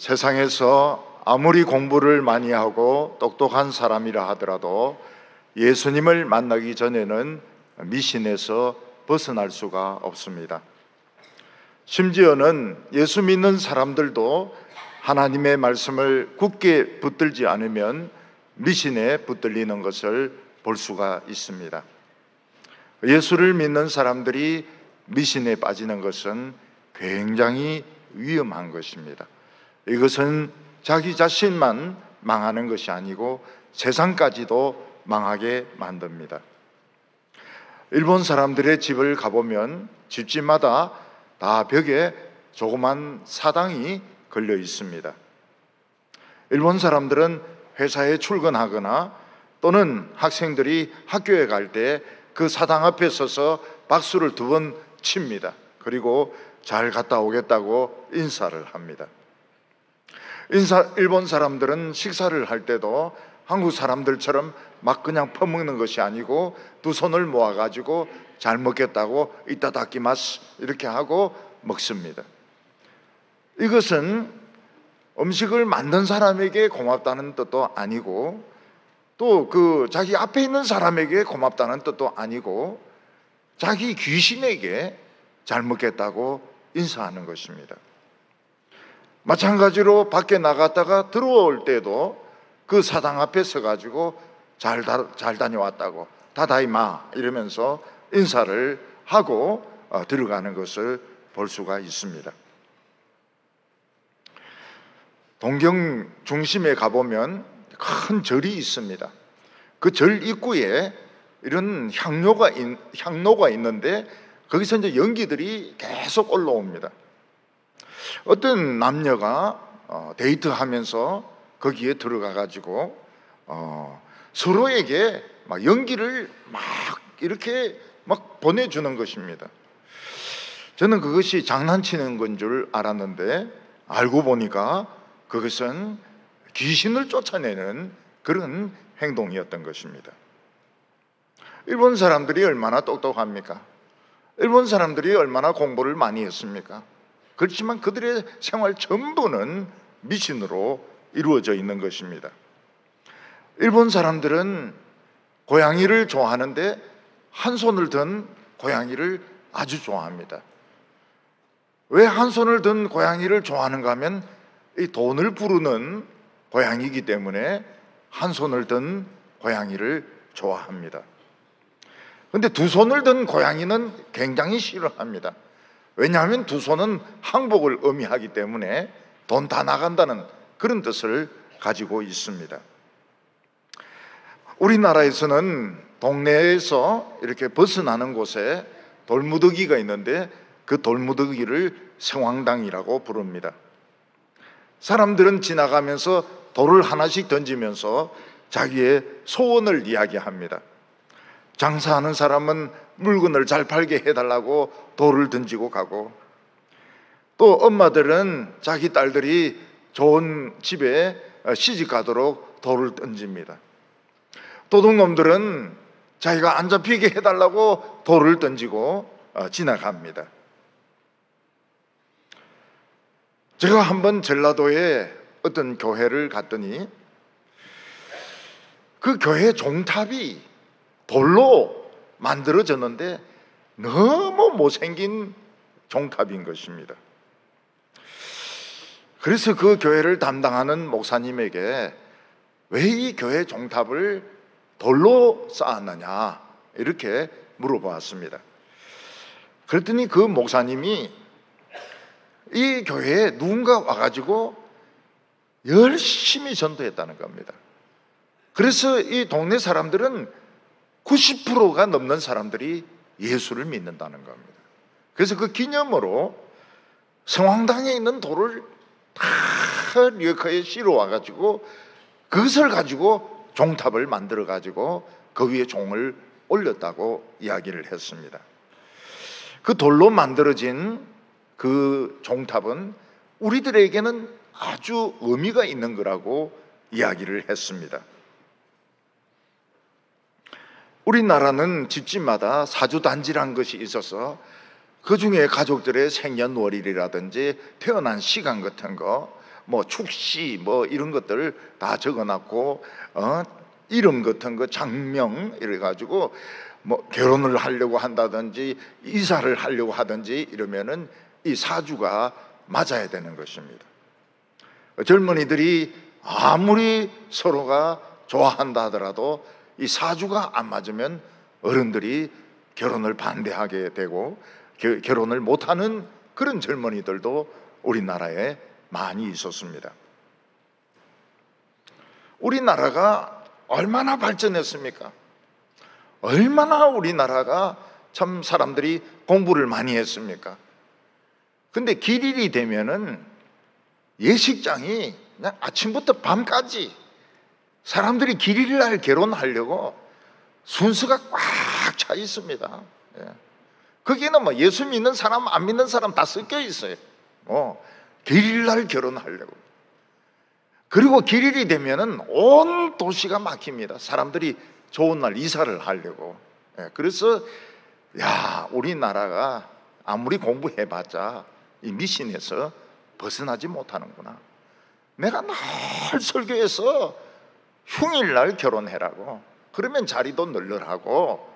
세상에서 아무리 공부를 많이 하고 똑똑한 사람이라 하더라도 예수님을 만나기 전에는 미신에서 벗어날 수가 없습니다. 심지어는 예수 믿는 사람들도 하나님의 말씀을 굳게 붙들지 않으면 미신에 붙들리는 것을 볼 수가 있습니다. 예수를 믿는 사람들이 미신에 빠지는 것은 굉장히 위험한 것입니다. 이것은 자기 자신만 망하는 것이 아니고 세상까지도 망하게 만듭니다. 일본 사람들의 집을 가보면 집집마다 다 벽에 조그만 사당이 걸려 있습니다. 일본 사람들은 회사에 출근하거나 또는 학생들이 학교에 갈 때 그 사당 앞에 서서 박수를 2번 칩니다. 그리고 잘 갔다 오겠다고 인사를 합니다. 일본 사람들은 식사를 할 때도 한국 사람들처럼 막 그냥 퍼먹는 것이 아니고 2 손을 모아가지고 잘 먹겠다고 이타다키마스 이렇게 하고 먹습니다. 이것은 음식을 만든 사람에게 고맙다는 뜻도 아니고 또 자기 앞에 있는 사람에게 고맙다는 뜻도 아니고 자기 귀신에게 잘 먹겠다고 인사하는 것입니다. 마찬가지로 밖에 나갔다가 들어올 때도 그 사당 앞에 서가지고 잘 다녀왔다고 다다이마 이러면서 인사를 하고 들어가는 것을 볼 수가 있습니다. 동경 중심에 가보면 큰 절이 있습니다. 그 절 입구에 이런 향로가 있는데 거기서 이제 연기들이 계속 올라옵니다. 어떤 남녀가 데이트하면서 거기에 들어가가지고 서로에게 막 연기를 막 이렇게 막 보내주는 것입니다. 저는 그것이 장난치는 건 줄 알았는데 알고 보니까 그것은 귀신을 쫓아내는 그런 행동이었던 것입니다. 일본 사람들이 얼마나 똑똑합니까? 일본 사람들이 얼마나 공부를 많이 했습니까? 그렇지만 그들의 생활 전부는 미신으로 이루어져 있는 것입니다. 일본 사람들은 고양이를 좋아하는데 한 손을 든 고양이를 아주 좋아합니다. 왜 한 손을 든 고양이를 좋아하는가 하면 이 돈을 부르는 고양이이기 때문에 한 손을 든 고양이를 좋아합니다. 그런데 2 손을 든 고양이는 굉장히 싫어합니다. 왜냐하면 2 손은 항복을 의미하기 때문에 돈 다 나간다는 그런 뜻을 가지고 있습니다. 우리나라에서는 동네에서 이렇게 벗어나는 곳에 돌무더기가 있는데 그 돌무더기를 성황당이라고 부릅니다. 사람들은 지나가면서 돌을 하나씩 던지면서 자기의 소원을 이야기합니다. 장사하는 사람은 물건을 잘 팔게 해달라고 돌을 던지고 가고, 또 엄마들은 자기 딸들이 좋은 집에 시집 가도록 돌을 던집니다. 도둑놈들은 자기가 안 잡히게 해달라고 돌을 던지고 지나갑니다. 제가 한번 전라도에 어떤 교회를 갔더니 그 교회 종탑이 돌로 만들어졌는데 너무 못생긴 종탑인 것입니다. 그래서 그 교회를 담당하는 목사님에게 왜 이 교회 종탑을 돌로 쌓았느냐 이렇게 물어보았습니다. 그랬더니 그 목사님이 이 교회에 누군가 와가지고 열심히 전도했다는 겁니다. 그래서 이 동네 사람들은 90%가 넘는 사람들이 예수를 믿는다는 겁니다. 그래서 그 기념으로 성황당에 있는 돌을 다 리어카에 실어 와가지고 그것을 가지고 종탑을 만들어 가지고 그 위에 종을 올렸다고 이야기를 했습니다. 그 돌로 만들어진 그 종탑은 우리들에게는 아주 의미가 있는 거라고 이야기를 했습니다. 우리나라는 집집마다 사주단지란 것이 있어서 그 중에 가족들의 생년월일이라든지 태어난 시간 같은 거, 뭐 축시 뭐 이런 것들 다 적어놨고 이름 같은 거 장명 이래가지고 뭐 결혼을 하려고 한다든지 이사를 하려고 하든지 이러면은 이 사주가 맞아야 되는 것입니다. 젊은이들이 아무리 서로가 좋아한다 하더라도 이 사주가 안 맞으면 어른들이 결혼을 반대하게 되고 결혼을 못하는 그런 젊은이들도 우리나라에 많이 있었습니다. 우리나라가 얼마나 발전했습니까? 얼마나 우리나라가 참 사람들이 공부를 많이 했습니까? 근데 길일이 되면은 예식장이 그냥 아침부터 밤까지 사람들이 길일날 결혼하려고 순서가 꽉 차 있습니다. 거기는 뭐 예수 믿는 사람 안 믿는 사람 다 섞여 있어요. 길일날 결혼하려고. 그리고 길일이 되면은 온 도시가 막힙니다. 사람들이 좋은 날 이사를 하려고. 그래서 우리나라가 아무리 공부해봤자 이 미신에서 벗어나지 못하는구나. 내가 늘 설교해서 흉일날 결혼해라고. 그러면 자리도 널널하고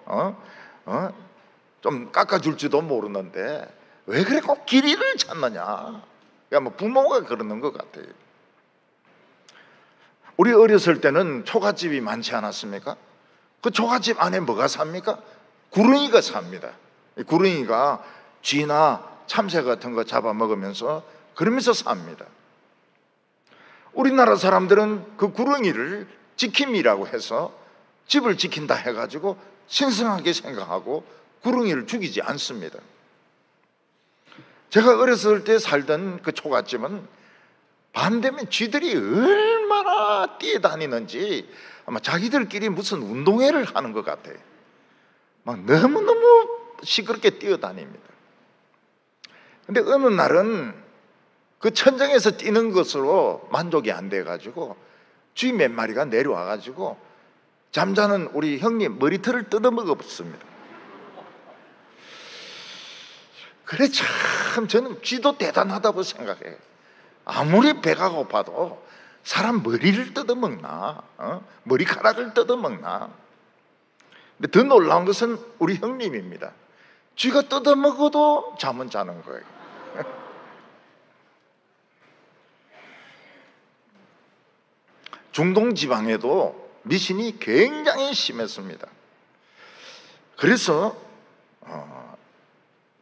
좀 깎아줄지도 모르는데 왜 그래 꼭 길이를 찾느냐. 그러니까 뭐 부모가 그러는 것 같아요. 우리 어렸을 때는 초가집이 많지 않았습니까? 그 초가집 안에 뭐가 삽니까? 구렁이가 삽니다. 구렁이가 쥐나 참새 같은 거 잡아먹으면서 그러면서 삽니다. 우리나라 사람들은 그 구렁이를 지킴이라고 해서 집을 지킨다 해가지고 신성하게 생각하고 구렁이를 죽이지 않습니다. 제가 어렸을 때 살던 그 초가집은 밤 되면 쥐들이 얼마나 뛰어다니는지 아마 자기들끼리 무슨 운동회를 하는 것 같아요. 막 너무너무 시끄럽게 뛰어다닙니다. 근데 어느 날은 그 천장에서 뛰는 것으로 만족이 안 돼가지고 쥐 몇 마리가 내려와가지고 잠자는 우리 형님 머리털을 뜯어먹었습니다. 그래 참 저는 쥐도 대단하다고 생각해요. 아무리 배가 고파도 사람 머리를 뜯어먹나? 머리카락을 뜯어먹나? 근데 더 놀라운 것은 우리 형님입니다. 쥐가 뜯어먹어도 잠은 자는 거예요. 중동 지방에도 미신이 굉장히 심했습니다. 그래서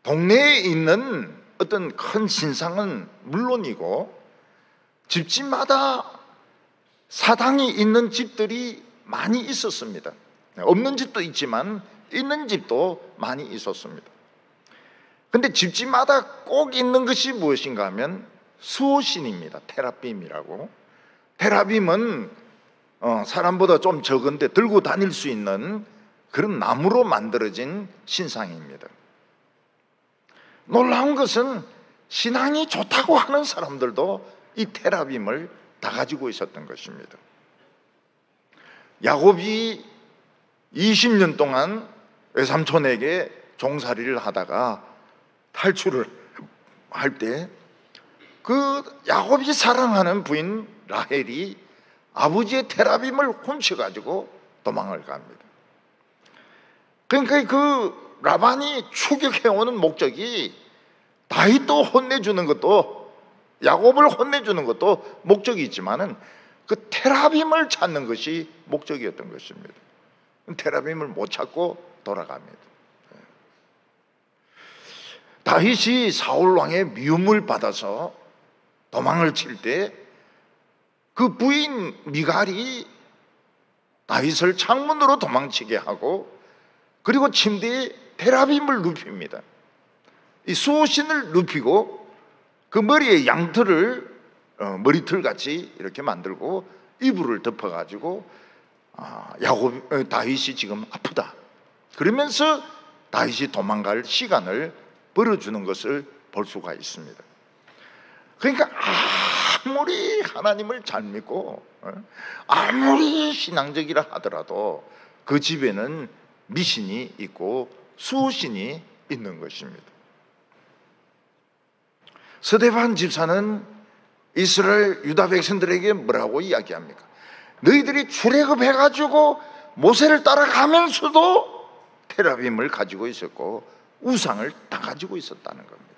동네에 있는 어떤 큰 신상은 물론이고 집집마다 사당이 있는 집들이 많이 있었습니다. 없는 집도 있지만 있는 집도 많이 있었습니다. 근데 집집마다 꼭 있는 것이 무엇인가 하면 수호신입니다. 테라빔이라고. 테라빔은 사람보다 좀 적은데 들고 다닐 수 있는 그런 나무로 만들어진 신상입니다. 놀라운 것은 신앙이 좋다고 하는 사람들도 이 테라빔을 다 가지고 있었던 것입니다. 야곱이 20년 동안 외삼촌에게 종살이를 하다가 탈출을 할 때 그 야곱이 사랑하는 부인 라헬이 아버지의 테라빔을 훔쳐가지고 도망을 갑니다. 그러니까 그 라반이 추격해오는 목적이 다윗도 혼내주는 것도 야곱을 혼내주는 것도 목적이 있지만은 그 테라빔을 찾는 것이 목적이었던 것입니다. 테라빔을 못 찾고 돌아갑니다. 다윗이 사울 왕의 미움을 받아서 도망을 칠 때 그 부인 미갈이 다윗을 창문으로 도망치게 하고 그리고 침대에 테라빔을 눕힙니다. 이 수호신을 눕히고 그 머리에 양털을 머리털같이 이렇게 만들고 이불을 덮어가지고 다윗이 지금 아프다 그러면서 다윗이 도망갈 시간을 벌어주는 것을 볼 수가 있습니다. 그러니까 아무리 하나님을 잘 믿고 아무리 신앙적이라 하더라도 그 집에는 미신이 있고 수호신이 있는 것입니다. 스데반 집사는 이스라엘 유다 백성들에게 뭐라고 이야기합니까? 너희들이 출애굽해가지고 모세를 따라가면서도 테라빔을 가지고 있었고 우상을 다 가지고 있었다는 겁니다.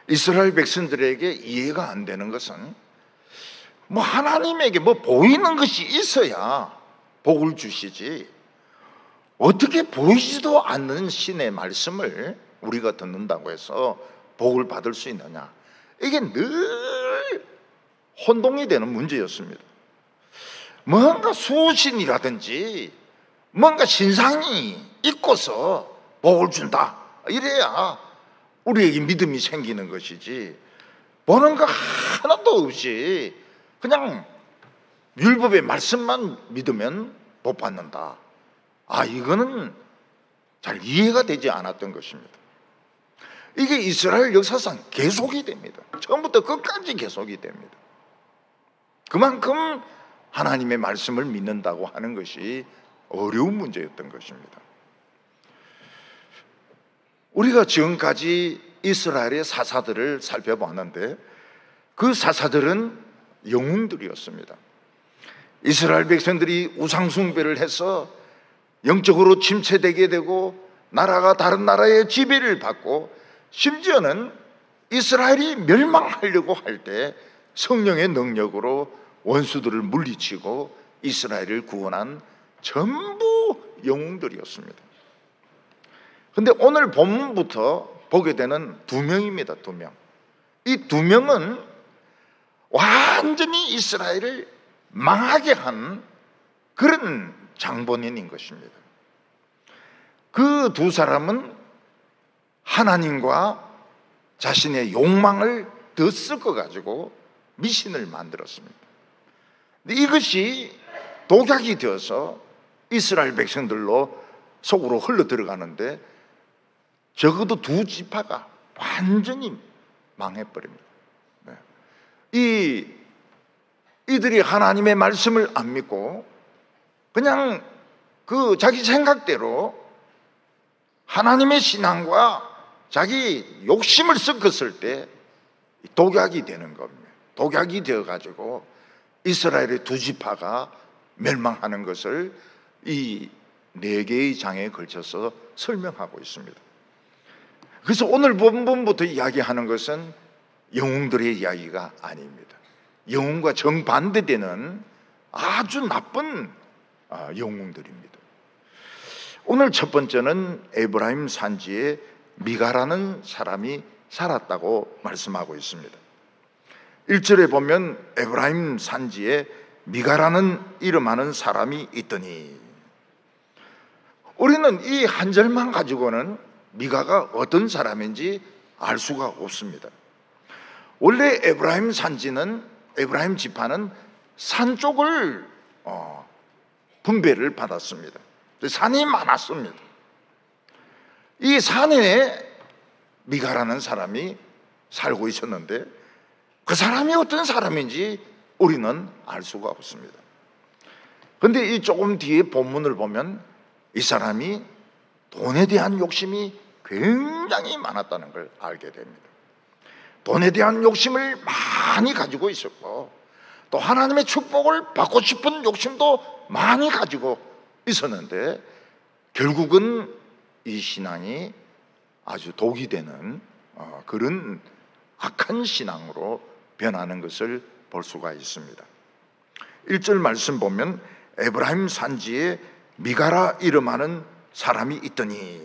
이스라엘 백성들에게 이해가 안 되는 것은 하나님에게 보이는 것이 있어야 복을 주시지, 어떻게 보이지도 않는 신의 말씀을 우리가 듣는다고 해서 복을 받을 수 있느냐, 이게 늘 혼동이 되는 문제였습니다. 뭔가 수신이라든지 뭔가 신상이 있고서 복을 준다, 이래야 우리에게 믿음이 생기는 것이지, 보는 거 하나도 없이 그냥 율법의 말씀만 믿으면 복 받는다, 이거는 잘 이해가 되지 않았던 것입니다. 이게 이스라엘 역사상 계속이 됩니다. 처음부터 끝까지 계속이 됩니다. 그만큼 하나님의 말씀을 믿는다고 하는 것이 어려운 문제였던 것입니다. 우리가 지금까지 이스라엘의 사사들을 살펴봤는데 그 사사들은 영웅들이었습니다. 이스라엘 백성들이 우상숭배를 해서 영적으로 침체되게 되고 나라가 다른 나라의 지배를 받고 심지어는 이스라엘이 멸망하려고 할 때 성령의 능력으로 원수들을 물리치고 이스라엘을 구원한 전부 영웅들이었습니다. 그런데 오늘 본문부터 보게 되는 두 명입니다. 두 명. 이 두 명은 완전히 이스라엘을 망하게 한 그런 장본인인 것입니다. 그 두 사람은 하나님과 자신의 욕망을 더 섞어가지고 미신을 만들었습니다. 이것이 독약이 되어서 이스라엘 백성들로 속으로 흘러 들어가는데 적어도 두 지파가 완전히 망해버립니다. 이들이 하나님의 말씀을 안 믿고 그냥 그 자기 생각대로 하나님의 신앙과 자기 욕심을 섞었을 때 독약이 되는 겁니다. 독약이 되어가지고 이스라엘의 두 지파가 멸망하는 것을 이 네 개의 장에 걸쳐서 설명하고 있습니다. 그래서 오늘 본문부터 이야기하는 것은 영웅들의 이야기가 아닙니다. 영웅과 정반대되는 아주 나쁜 영웅들입니다. 오늘 첫 번째는 에브라임 산지에 미가라는 사람이 살았다고 말씀하고 있습니다. 1절에 보면 에브라임 산지에 미가라는 이름하는 사람이 있더니, 우리는 이 한 절만 가지고는 미가가 어떤 사람인지 알 수가 없습니다. 원래 에브라임 산지는, 에브라임 지파는 산 쪽을 분배를 받았습니다. 산이 많았습니다. 이 산에 미가라는 사람이 살고 있었는데 그 사람이 어떤 사람인지 우리는 알 수가 없습니다. 그런데 이 조금 뒤에 본문을 보면 이 사람이 돈에 대한 욕심이 굉장히 많았다는 걸 알게 됩니다. 돈에 대한 욕심을 많이 가지고 있었고 또 하나님의 축복을 받고 싶은 욕심도 많이 가지고 있었는데 결국은 이 신앙이 아주 독이 되는 그런 악한 신앙으로 변하는 것을 볼 수가 있습니다. 1절 말씀 보면 에브라임 산지에 미가라 이름하는 사람이 있더니,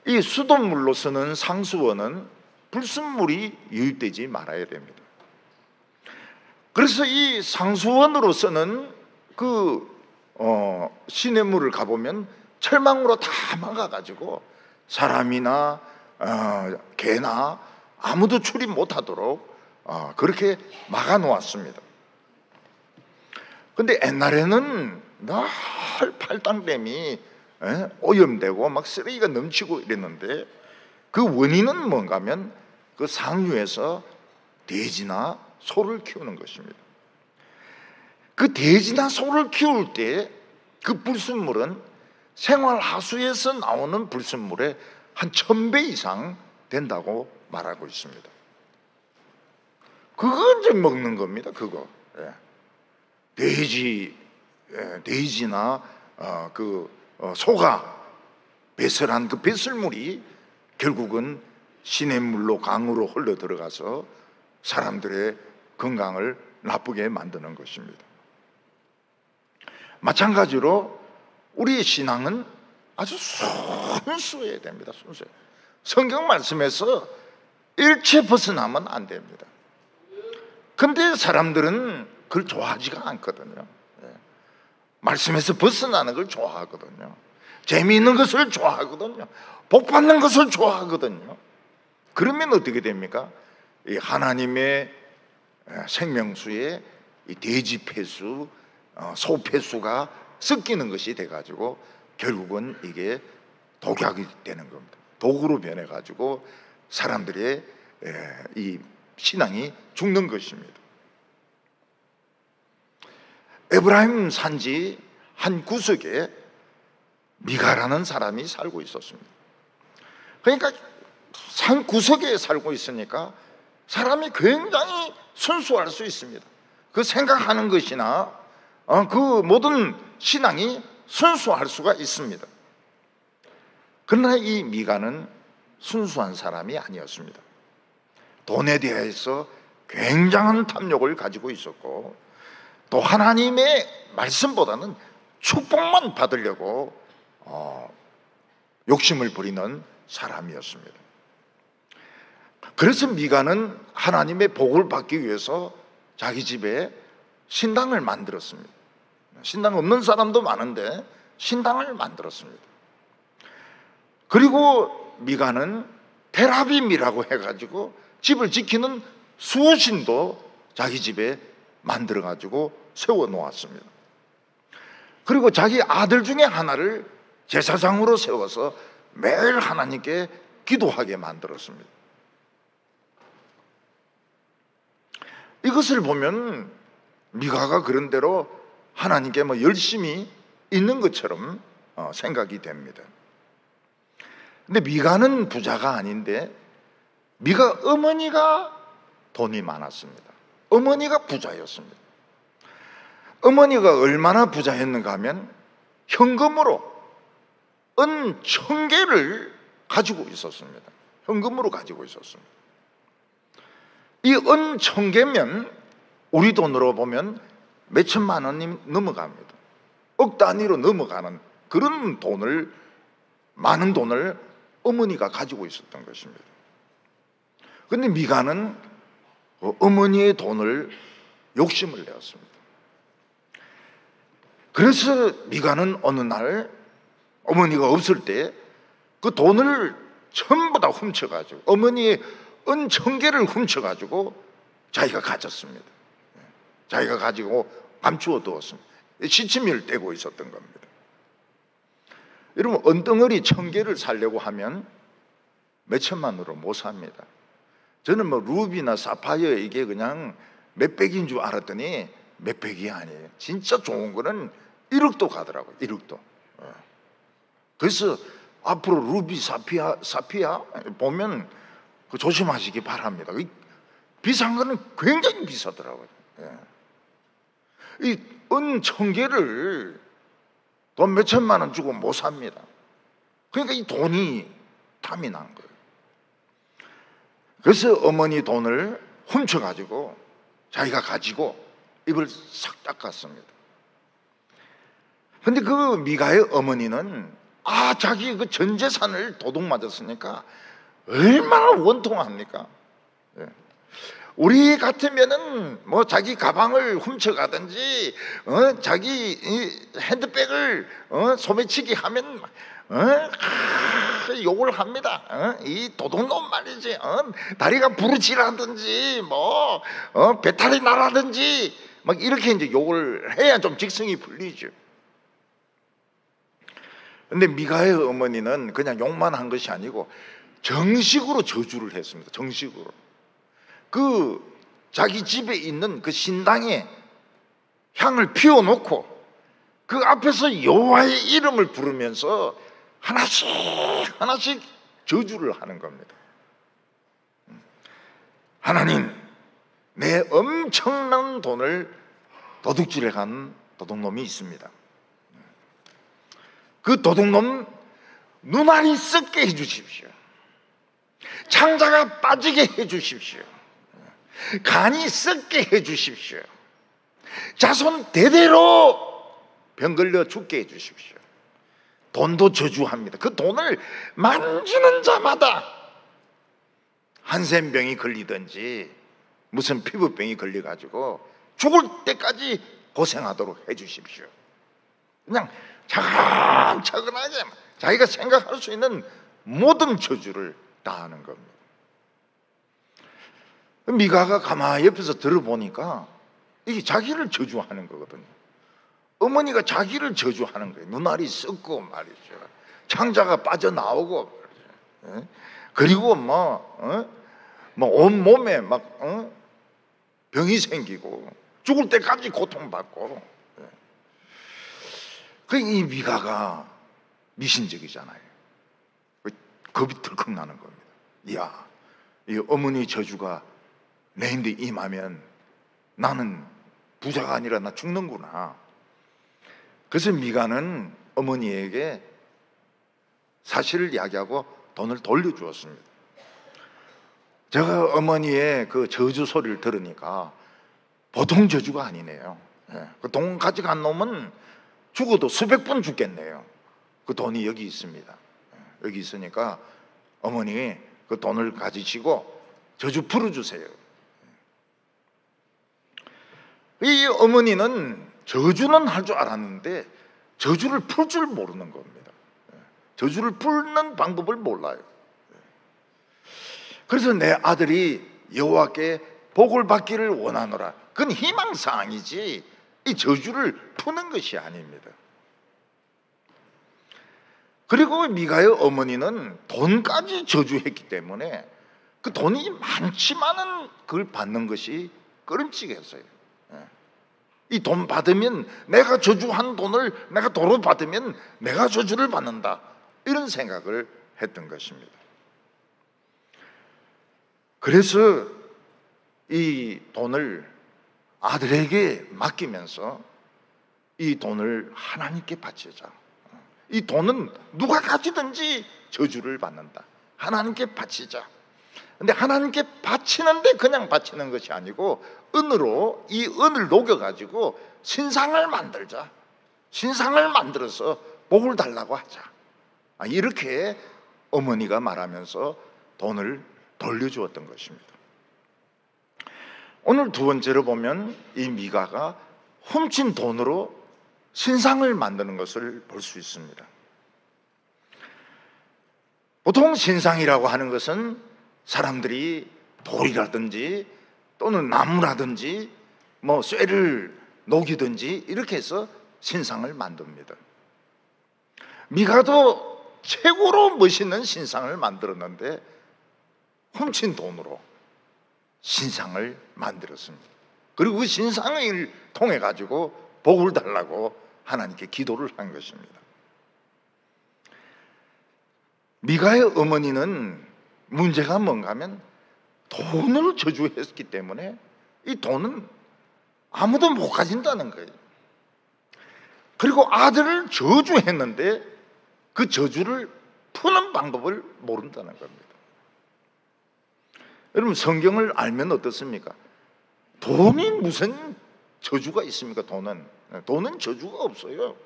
이 수돗물로 쓰는 상수원은 불순물이 유입되지 말아야 됩니다. 그래서 이 상수원으로 쓰는 그 시냇물을 가보면 철망으로 다 막아가지고 사람이나 개나 아무도 출입 못하도록 그렇게 막아 놓았습니다. 근데 옛날에는 늘 팔당댐이 오염되고 막 쓰레기가 넘치고 이랬는데 그 원인은 뭔가 하면 그 상류에서 돼지나 소를 키우는 것입니다. 그 돼지나 소를 키울 때 그 불순물은 생활 하수에서 나오는 불순물의 한 1000배 이상 된다고 말하고 있습니다. 그거 이제 먹는 겁니다. 그거. 돼지나 소가 배설한 그 배설물이 결국은 시냇물로 강으로 흘러 들어가서 사람들의 건강을 나쁘게 만드는 것입니다. 마찬가지로 우리의 신앙은 아주 순수해야 됩니다. 순수해. 성경 말씀에서 일체 벗어나면 안 됩니다. 근데 사람들은 그걸 좋아하지가 않거든요. 말씀에서 벗어나는 걸 좋아하거든요. 재미있는 것을 좋아하거든요. 복 받는 것을 좋아하거든요. 그러면 어떻게 됩니까? 이 하나님의 생명수에 이 돼지 폐수, 소 폐수가 섞이는 것이 돼가지고 결국은 이게 독약이 되는 겁니다. 독으로 변해가지고 사람들의 이 신앙이 죽는 것입니다. 에브라임 산지 한 구석에 미가라는 사람이 살고 있었습니다. 그러니까 산 구석에 살고 있으니까 사람이 굉장히 순수할 수 있습니다. 그 생각하는 것이나 그 모든 신앙이 순수할 수가 있습니다. 그러나 이 미가는 순수한 사람이 아니었습니다. 돈에 대해서 굉장한 탐욕을 가지고 있었고 또 하나님의 말씀보다는 축복만 받으려고 욕심을 부리는 사람이었습니다. 그래서 미가는 하나님의 복을 받기 위해서 자기 집에 신당을 만들었습니다. 신당 없는 사람도 많은데 신당을 만들었습니다. 그리고 미가는 테라빔이라고 해가지고 집을 지키는 수호신도 자기 집에 만들어가지고 세워놓았습니다. 그리고 자기 아들 중에 하나를 제사장으로 세워서 매일 하나님께 기도하게 만들었습니다. 이것을 보면 미가가 그런 대로 하나님께 열심히 있는 것처럼 생각이 됩니다. 근데 미가는 부자가 아닌데 미가 어머니가 돈이 많았습니다. 어머니가 부자였습니다. 어머니가 얼마나 부자였는가 하면 현금으로 은 1000개를 가지고 있었습니다. 현금으로 가지고 있었습니다. 이 은 1000개면 우리 돈으로 보면 몇천만 원이 넘어갑니다. 억 단위로 넘어가는 그런 돈을, 많은 돈을 어머니가 가지고 있었던 것입니다. 그런데 미가는 어머니의 돈을 욕심을 내었습니다. 그래서 미가는 어느 날 어머니가 없을 때 그 돈을 전부 다 훔쳐가지고 어머니의 은 1000개를 훔쳐가지고 자기가 가졌습니다. 자기가 가지고 감추어 두었습니다. 시치미를 떼고 있었던 겁니다. 여러분, 은덩어리 1000개를 사려고 하면 몇천만 원으로 못 삽니다. 저는 루비나 사파이어 이게 그냥 몇백인 줄 알았더니 몇백이 아니에요. 진짜 좋은 거는 1억도 가더라고요. 1억도. 그래서 앞으로 루비, 사피아 보면 조심하시기 바랍니다. 비싼 거는 굉장히 비싸더라고요. 이 은 1000개를 돈 몇천만 원 주고 못 삽니다. 그러니까 이 돈이 탐이 난 거예요. 그래서 어머니 돈을 훔쳐가지고 자기가 가지고 입을 싹 닦았습니다. 그런데 그 미가의 어머니는 자기 그 전 재산을 도둑 맞았으니까 얼마나 원통합니까? 우리 같으면은 자기 가방을 훔쳐가든지 자기 핸드백을 소매치기 하면 욕을 합니다. 이 도둑놈 말이지. 다리가 부르치라든지 배탈이 나라든지 막 이렇게 이제 욕을 해야 좀 직성이 풀리죠. 근데 미가의 어머니는 그냥 욕만 한 것이 아니고 정식으로 저주를 했습니다. 정식으로. 그 자기 집에 있는 그 신당에 향을 피워놓고 그 앞에서 여호와의 이름을 부르면서 하나씩 하나씩 저주를 하는 겁니다. 하나님, 내 엄청난 돈을 도둑질해 간 도둑놈이 있습니다. 그 도둑놈 눈알이 썩게 해주십시오. 창자가 빠지게 해주십시오. 간이 썩게 해주십시오. 자손 대대로 병 걸려 죽게 해주십시오. 돈도 저주합니다. 그 돈을 만지는 자마다 한센병이 걸리든지 무슨 피부병이 걸려가지고 죽을 때까지 고생하도록 해주십시오. 그냥 차근차근하게 자기가 생각할 수 있는 모든 저주를 다 하는 겁니다. 미가가 가만히 옆에서 들어보니까 이게 자기를 저주하는 거거든요. 어머니가 자기를 저주하는 거예요. 눈알이 썩고 말이죠. 창자가 빠져나오고 말이죠. 그리고 온몸에 병이 생기고 죽을 때까지 고통받고. 이 미가가 미신적이잖아요. 겁이 덜컥 나는 겁니다. 이야, 이 어머니 저주가 내인데 임하면 나는 부자가 아니라 나 죽는구나. 그래서 미가는 어머니에게 사실을 이야기하고 돈을 돌려주었습니다. 제가 어머니의 그 저주 소리를 들으니까 보통 저주가 아니네요. 그 돈 가져간 놈은 죽어도 수백 번 죽겠네요. 그 돈이 여기 있습니다. 여기 있으니까 어머니 그 돈을 가지시고 저주 풀어주세요. 이 어머니는 저주는 할 줄 알았는데 저주를 풀 줄 모르는 겁니다. 저주를 풀는 방법을 몰라요. 그래서 내 아들이 여호와께 복을 받기를 원하노라. 그건 희망사항이지 이 저주를 푸는 것이 아닙니다. 그리고 미가의 어머니는 돈까지 저주했기 때문에 그 돈이 많지만은 그걸 받는 것이 꺼림칙했어요. 이 돈 받으면 내가 저주한 돈을 내가 도로 받으면 내가 저주를 받는다, 이런 생각을 했던 것입니다. 그래서 이 돈을 아들에게 맡기면서 이 돈을 하나님께 바치자. 이 돈은 누가 가지든지 저주를 받는다. 하나님께 바치자. 근데 하나님께 바치는데 그냥 바치는 것이 아니고 은으로 이 은을 녹여가지고 신상을 만들자. 신상을 만들어서 복을 달라고 하자. 이렇게 어머니가 말하면서 돈을 돌려주었던 것입니다. 오늘 두 번째로 보면 이 미가가 훔친 돈으로 신상을 만드는 것을 볼 수 있습니다. 보통 신상이라고 하는 것은 사람들이 돌이라든지 또는 나무라든지 쇠를 녹이든지 이렇게 해서 신상을 만듭니다. 미가도 최고로 멋있는 신상을 만들었는데 훔친 돈으로 신상을 만들었습니다. 그리고 그 신상을 통해 가지고 복을 달라고 하나님께 기도를 한 것입니다. 미가의 어머니는 문제가 뭔가 하면 돈을 저주했기 때문에 이 돈은 아무도 못 가진다는 거예요. 그리고 아들을 저주했는데 그 저주를 푸는 방법을 모른다는 겁니다. 여러분, 성경을 알면 어떻습니까? 돈이 무슨 저주가 있습니까? 돈은 저주가 없어요.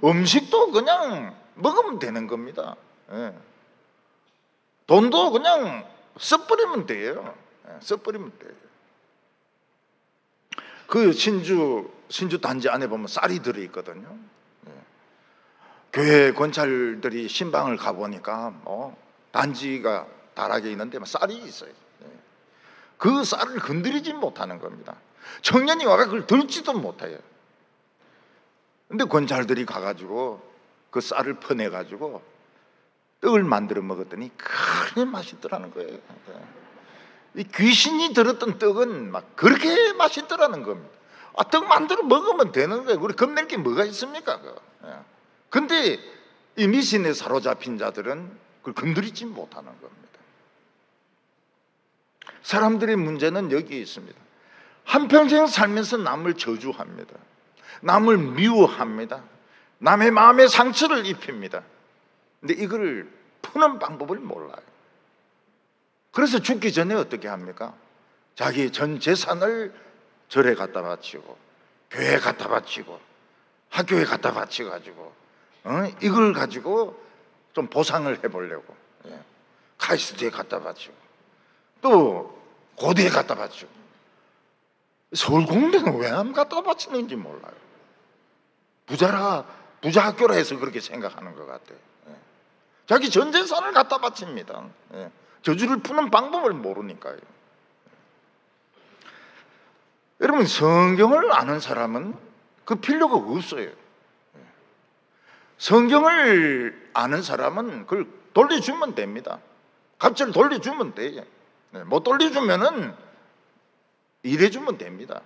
음식도 그냥 먹으면 되는 겁니다. 돈도 그냥 써버리면 돼요. 써버리면 돼요. 그 신주 단지 안에 보면 쌀이 들어있거든요. 교회 권찰들이 신방을 가보니까 단지가 다락에 있는데 쌀이 있어요. 그 쌀을 건드리지 못하는 겁니다. 청년이 와가 그걸 들지도 못해요. 근데 권찰들이 가가지고 그 쌀을 퍼내가지고 떡을 만들어 먹었더니 그렇게 맛있더라는 거예요. 이 귀신이 들었던 떡은 막 그렇게 맛있더라는 겁니다. 떡 만들어 먹으면 되는 거예요. 우리 겁낼 게 뭐가 있습니까? 근데 이 미신에 사로잡힌 자들은 그걸 건드리지 못하는 겁니다. 사람들의 문제는 여기에 있습니다. 한평생 살면서 남을 저주합니다. 남을 미워합니다. 남의 마음에 상처를 입힙니다. 근데 이걸 푸는 방법을 몰라요. 그래서 죽기 전에 어떻게 합니까? 자기 전 재산을 절에 갖다 바치고, 교회에 갖다 바치고, 학교에 갖다 바치가지고, 이걸 가지고 좀 보상을 해보려고, 카이스트에 갖다 바치고, 또 고대에 갖다 바치고. 서울공대는 왜 안 갖다 바치는지 몰라요. 부자 학교라 해서 그렇게 생각하는 것 같아요. 자기 전 재산을 갖다 바칩니다. 저주를 푸는 방법을 모르니까요. 여러분, 성경을 아는 사람은 그 필요가 없어요. 성경을 아는 사람은 그걸 돌려주면 됩니다. 값을 돌려주면 돼요. 못 돌려주면은 일해주면 됩니다.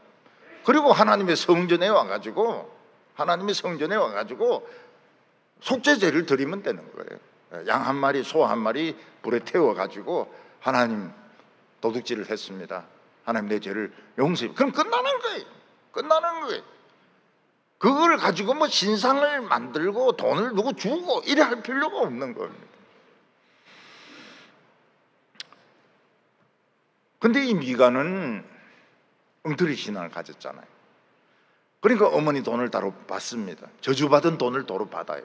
그리고 하나님의 성전에 와가지고 속죄제를 드리면 되는 거예요. 양 한 마리, 소 한 마리 불에 태워가지고 하나님 도둑질을 했습니다. 하나님 내 죄를 용서해. 그럼 끝나는 거예요. 그걸 가지고 뭐 신상을 만들고 돈을 누구 주고 이래 할 필요가 없는 겁니다. 근데 이 미가는 엉터리 신앙을 가졌잖아요. 그러니까 어머니 돈을 따로 받습니다. 저주받은 돈을 도로 받아요.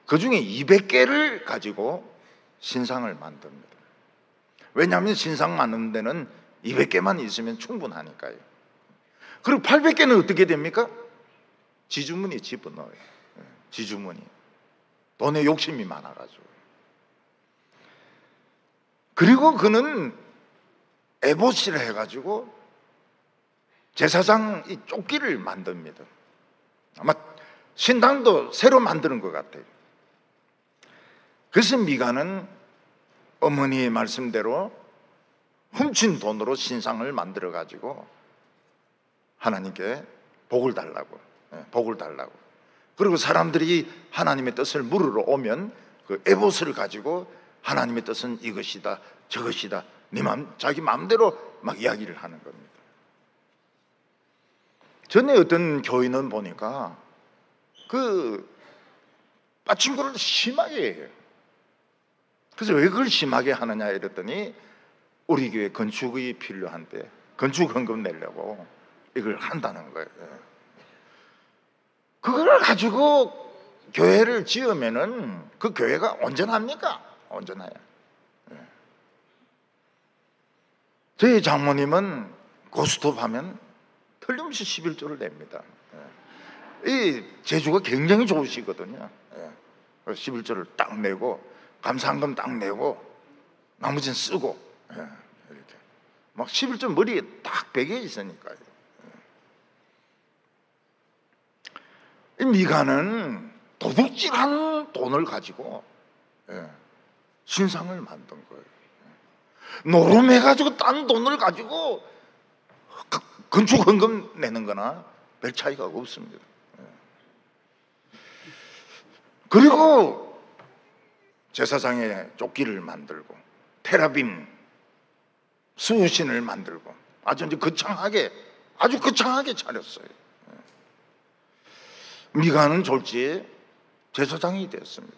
그 중에 200개를 가지고 신상을 만듭니다. 왜냐하면 신상 만드는 데는 200개만 있으면 충분하니까요. 그리고 800개는 어떻게 됩니까? 지주머니에 집어넣어요. 지주머니. 돈에 욕심이 많아가지고. 그리고 그는 에봇이라 해가지고 제사장 이 조끼를 만듭니다. 아마 신당도 새로 만드는 것 같아요. 그래서 미가는 어머니의 말씀대로 훔친 돈으로 신상을 만들어 가지고 하나님께 복을 달라고. 그리고 사람들이 하나님의 뜻을 물으러 오면 그 에봇을 가지고 하나님의 뜻은 이것이다 저것이다 자기 마음대로 막 이야기를 하는 겁니다. 전에 어떤 교인은 보니까 그 빠친코를 심하게 해요. 그래서 왜 그걸 심하게 하느냐 이랬더니 우리 교회 건축이 필요한데 건축 헌금 내려고 이걸 한다는 거예요. 그걸 가지고 교회를 지으면은 그 교회가 온전합니까? 온전해요. 저희 장모님은 고스톱 하면 틀림없이 11조를 냅니다. 이 재주가 굉장히 좋으시거든요. 11조를 딱 내고 감사한금 딱 내고 나머지는 쓰고 이렇게 막 11조 머리에 딱 베개 있으니까요. 이 미가는 도둑질한 돈을 가지고 신상을 만든 거예요. 노름해가지고 딴 돈을 가지고 건축 헌금 내는 거나 별 차이가 없습니다. 그리고 제사장의 조끼를 만들고 테라빔 수신을 만들고 아주 거창하게 차렸어요. 미가는 졸지에 제사장이 됐습니다.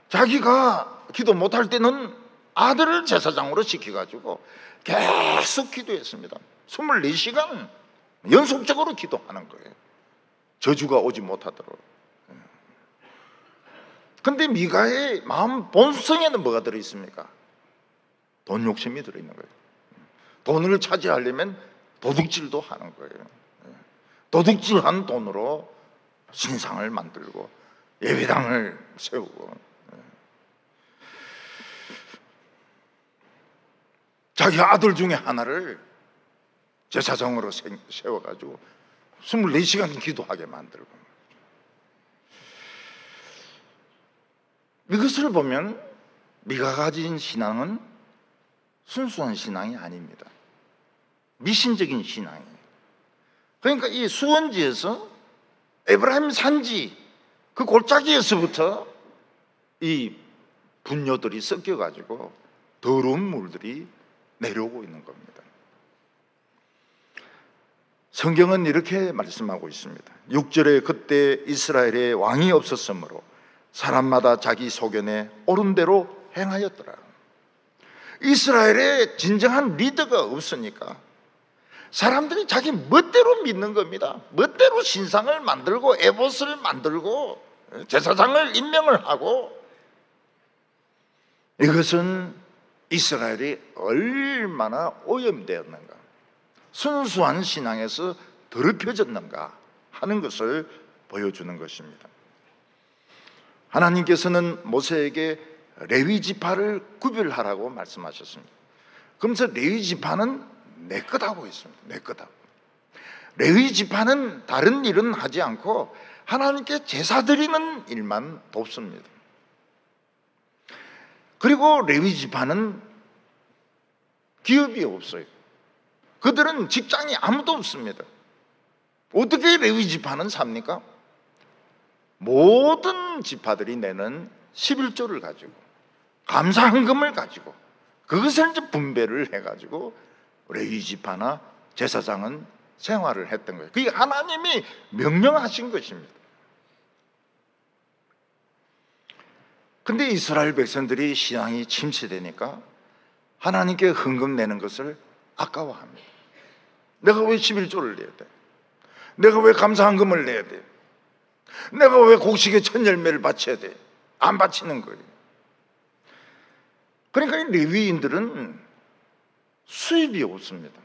자기가 기도 못할 때는 아들을 제사장으로 시켜가지고 계속 기도했습니다. 24시간 연속적으로 기도하는 거예요. 저주가 오지 못하도록. 근데 미가의 마음 본성에는 뭐가 들어있습니까? 돈 욕심이 들어있는 거예요. 돈을 차지하려면 도둑질도 하는 거예요. 도둑질한 돈으로 신상을 만들고 예배당을 세우고 자기 아들 중에 하나를 제사장으로 세워가지고 24시간 기도하게 만들고. 이것을 보면 미가가 가진 신앙은 순수한 신앙이 아닙니다. 미신적인 신앙이에요. 그러니까 이 수원지에서 에브라임 산지 그 골짜기에서부터 이 분뇨들이 섞여가지고 더러운 물들이 내려오고 있는 겁니다. 성경은 이렇게 말씀하고 있습니다. 6절에 그때 이스라엘에 왕이 없었으므로 사람마다 자기 소견에 옳은 대로 행하였더라. 이스라엘에 진정한 리더가 없으니까 사람들이 자기 멋대로 믿는 겁니다. 멋대로 신상을 만들고 에봇을 만들고 제사장을 임명을 하고, 이것은 이스라엘이 얼마나 오염되었는가, 순수한 신앙에서 더럽혀졌는가 하는 것을 보여주는 것입니다. 하나님께서는 모세에게 레위 지파를 구별하라고 말씀하셨습니다. 그러면서 레위 지파는 내 것하고 있습니다. 내 것하고. 레위 지파는 다른 일은 하지 않고 하나님께 제사 드리는 일만 돕습니다. 그리고 레위 지파는 기업이 없어요. 그들은 직장이 아무도 없습니다. 어떻게 레위 지파는 삽니까? 모든 지파들이 내는 11조를 가지고, 감사헌금을 가지고, 그것을 이제 분배를 해가지고 레위 지파나 제사장은 생활을 했던 거예요. 그게 하나님이 명령하신 것입니다. 근데 이스라엘 백성들이 신앙이 침체되니까 하나님께 헌금 내는 것을 아까워합니다. 내가 왜 11조를 내야 돼? 내가 왜 감사헌금을 내야 돼? 내가 왜 곡식의 첫 열매를 바쳐야 돼? 안 바치는 거예요. 그러니까 이 레위인들은 수입이 없습니다.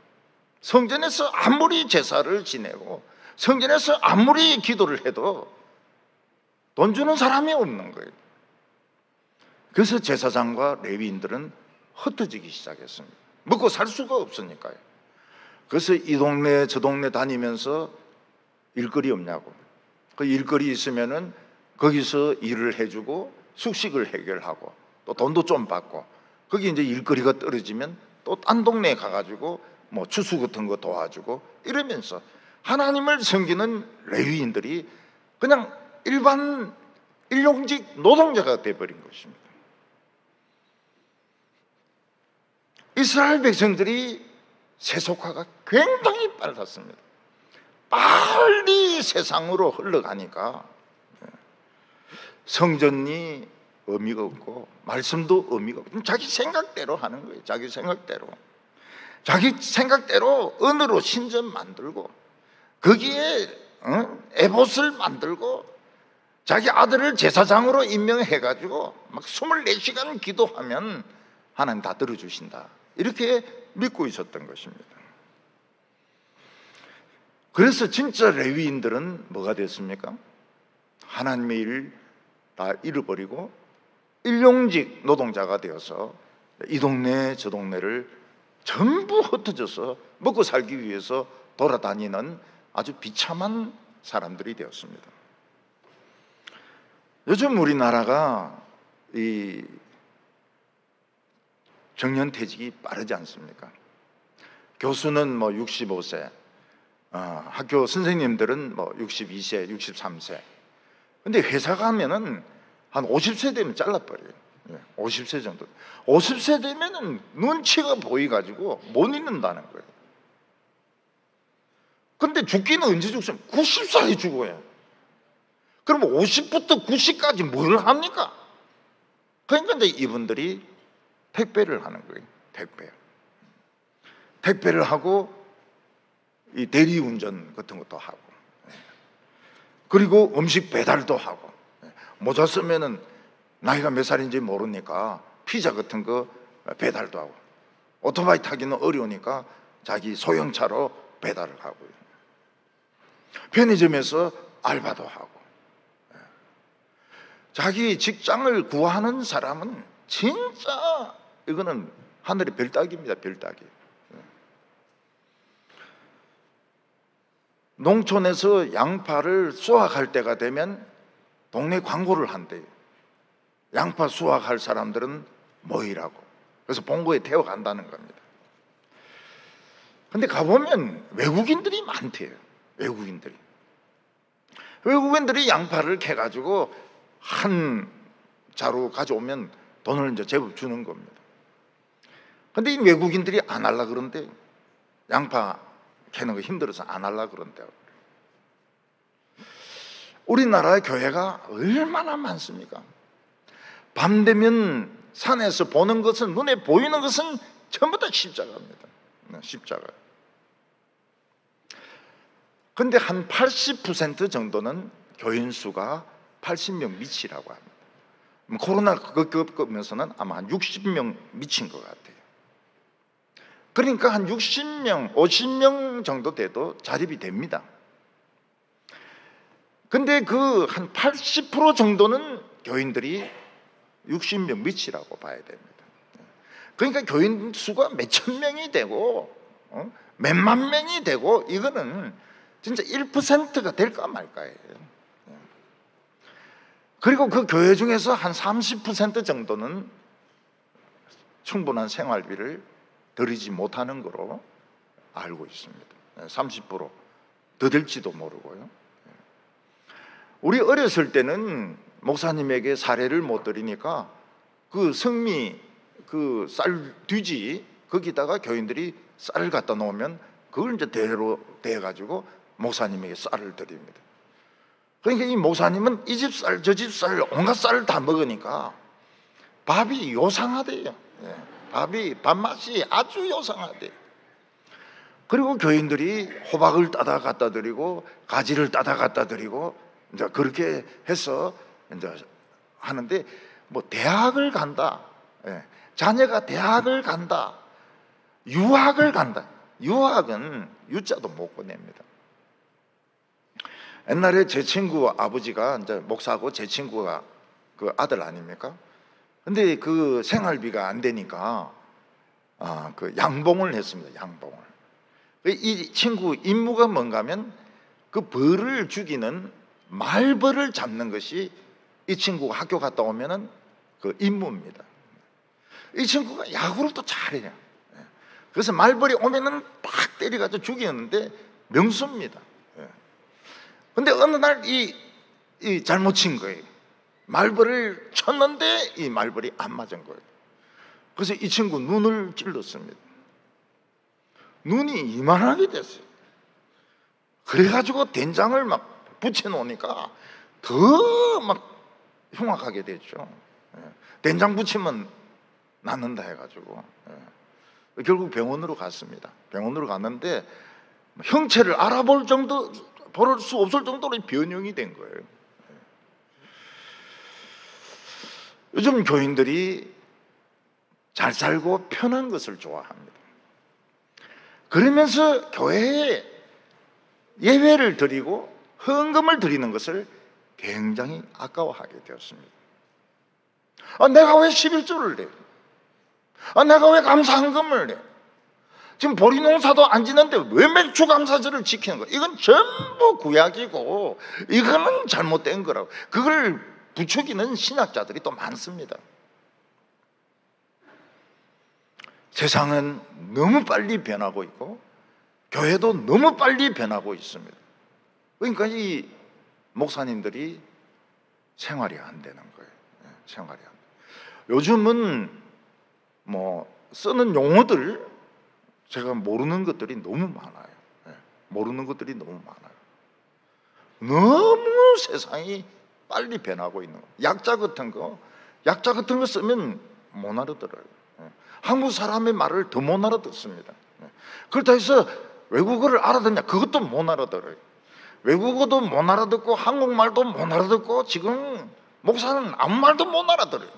성전에서 아무리 제사를 지내고 성전에서 아무리 기도를 해도 돈 주는 사람이 없는 거예요. 그래서 제사장과 레위인들은 흩어지기 시작했습니다. 먹고 살 수가 없으니까요. 그래서 이 동네 저 동네 다니면서 일거리 없냐고, 그 일거리 있으면은 거기서 일을 해주고 숙식을 해결하고 또 돈도 좀 받고, 거기 이제 일거리가 떨어지면 또 딴 동네에 가가지고 뭐 추수 같은 거 도와주고 이러면서 하나님을 섬기는 레위인들이 그냥 일반 일용직 노동자가 되어버린 것입니다. 이스라엘 백성들이 세속화가 굉장히 빨랐습니다. 빨리 세상으로 흘러가니까 성전이 의미가 없고 말씀도 의미가 없고 자기 생각대로 하는 거예요. 자기 생각대로 언어로 신전 만들고 거기에 에봇을 만들고 자기 아들을 제사장으로 임명해가지고 막 24시간 기도하면 하나님 다 들어주신다, 이렇게 믿고 있었던 것입니다. 그래서 진짜 레위인들은 뭐가 됐습니까? 하나님의 일 다 잃어버리고 일용직 노동자가 되어서 이 동네 저 동네를 전부 흩어져서 먹고 살기 위해서 돌아다니는 아주 비참한 사람들이 되었습니다. 요즘 우리나라가 이 정년퇴직이 빠르지 않습니까? 교수는 뭐 65세, 학교 선생님들은 뭐 62세, 63세. 근데 회사 가면은 한 50세 되면 잘라버려요. 50세 정도. 50세 되면은 눈치가 보이가지고 못 있는다는 거예요. 근데 죽기는 언제 죽습니까? 90살에 죽어요. 그럼 50부터 90까지 뭘 합니까? 그러니까 이제 이분들이 택배를 하는 거예요. 택배를 하고 이 대리운전 같은 것도 하고, 그리고 음식 배달도 하고, 모자 쓰면은 나이가 몇 살인지 모르니까 피자 같은 거 배달도 하고, 오토바이 타기는 어려우니까 자기 소형차로 배달을 하고요. 편의점에서 알바도 하고. 자기 직장을 구하는 사람은 진짜 이거는 하늘의 별따기입니다. 별따기. 농촌에서 양파를 수확할 때가 되면 동네 광고를 한대요. 양파 수확할 사람들은 모이라고. 그래서 본고에 태워간다는 겁니다. 근데 가보면 외국인들이 많대요. 외국인들이 양파를 캐가지고 한 자루 가져오면 돈을 이제 제법 주는 겁니다. 근데 이 외국인들이 안 하려고 그런데, 양파 캐는 거 힘들어서 안 하려고 그런대요. 우리나라의 교회가 얼마나 많습니까? 밤 되면 산에서 보는 것은, 눈에 보이는 것은 전부 다 십자가입니다. 십자가. 근데 한 80% 정도는 교인 수가 80명 미치라고 합니다. 코로나 겪으면서는 아마 한 60명 미친 것 같아요. 그러니까 한 60명, 50명 정도 돼도 자립이 됩니다. 근데 그 한 80% 정도는 교인들이 60명 미치라고 봐야 됩니다. 그러니까 교인 수가 몇천 명이 되고 몇만 명이 되고, 이거는 진짜 1%가 될까 말까예요. 그리고 그 교회 중에서 한 30% 정도는 충분한 생활비를 드리지 못하는 거로 알고 있습니다. 30%, 더 될지도 모르고요. 우리 어렸을 때는 목사님에게 사례를 못 드리니까 그 성미, 그 쌀 뒤지, 거기다가 교인들이 쌀을 갖다 놓으면 그걸 이제 대로 대가지고 목사님에게 쌀을 드립니다. 그러니까 이 목사님은 이 집 쌀, 저 집 쌀, 온갖 쌀을 다 먹으니까 밥이 요상하대요. 밥맛이 아주 요상하대요. 그리고 교인들이 호박을 따다 갖다 드리고 가지를 따다 갖다 드리고 이제 그렇게 해서 이제 하는데, 뭐 대학을 간다, 자녀가 대학을 간다, 유학을 간다. 유학은 유자도 못 보냅니다. 옛날에 제 친구 아버지가 이제 목사고, 제 친구가 그 아들 아닙니까? 근데 그 생활비가 안 되니까 그 양봉을 했습니다. 양봉을. 이 친구 임무가 뭔가 하면 그 벌을 죽이는 말벌을 잡는 것이 이 친구가 학교 갔다 오면은 그 임무입니다. 이 친구가 야구를 또 잘해요. 그래서 말벌이 오면은 딱 때려가지고 죽이는데 명수입니다. 근데 어느 날 이 잘못 친 거예요. 말벌을 쳤는데 이 말벌이 안 맞은 거예요. 그래서 이 친구 눈을 찔렀습니다. 눈이 이만하게 됐어요. 그래가지고 된장을 막 붙여놓으니까 더 막 흉악하게 됐죠. 된장 붙이면 낫는다 해가지고 결국 병원으로 갔습니다. 병원으로 갔는데 형체를 알아볼 정도, 볼 수 없을 정도로 변형이 된 거예요. 요즘 교인들이 잘 살고 편한 것을 좋아합니다. 그러면서 교회에 예배를 드리고 헌금을 드리는 것을 굉장히 아까워하게 되었습니다. 내가 왜 11조를 내? 내가 왜 감사헌금을 내? 지금 보리농사도 안 지는데 왜 맥주감사절을 지키는 거야? 이건 전부 구약이고 이거는 잘못된 거라고. 그걸 부추기는 신학자들이 또 많습니다. 세상은 너무 빨리 변하고 있고 교회도 너무 빨리 변하고 있습니다. 그러니까 이 목사님들이 생활이 안 되는 거예요. 생활이 안 돼요. 요즘은 뭐 쓰는 용어들, 제가 모르는 것들이 너무 많아요. 모르는 것들이 너무 많아요. 너무 세상이 빨리 변하고 있는 거예요. 약자 같은 거 쓰면 못 알아들어요. 한국 사람의 말을 더 못 알아듣습니다. 그렇다 해서 외국어를 알아듣냐? 그것도 못 알아들어요. 외국어도 못 알아듣고 한국말도 못 알아듣고 지금 목사는 아무 말도 못 알아들어요.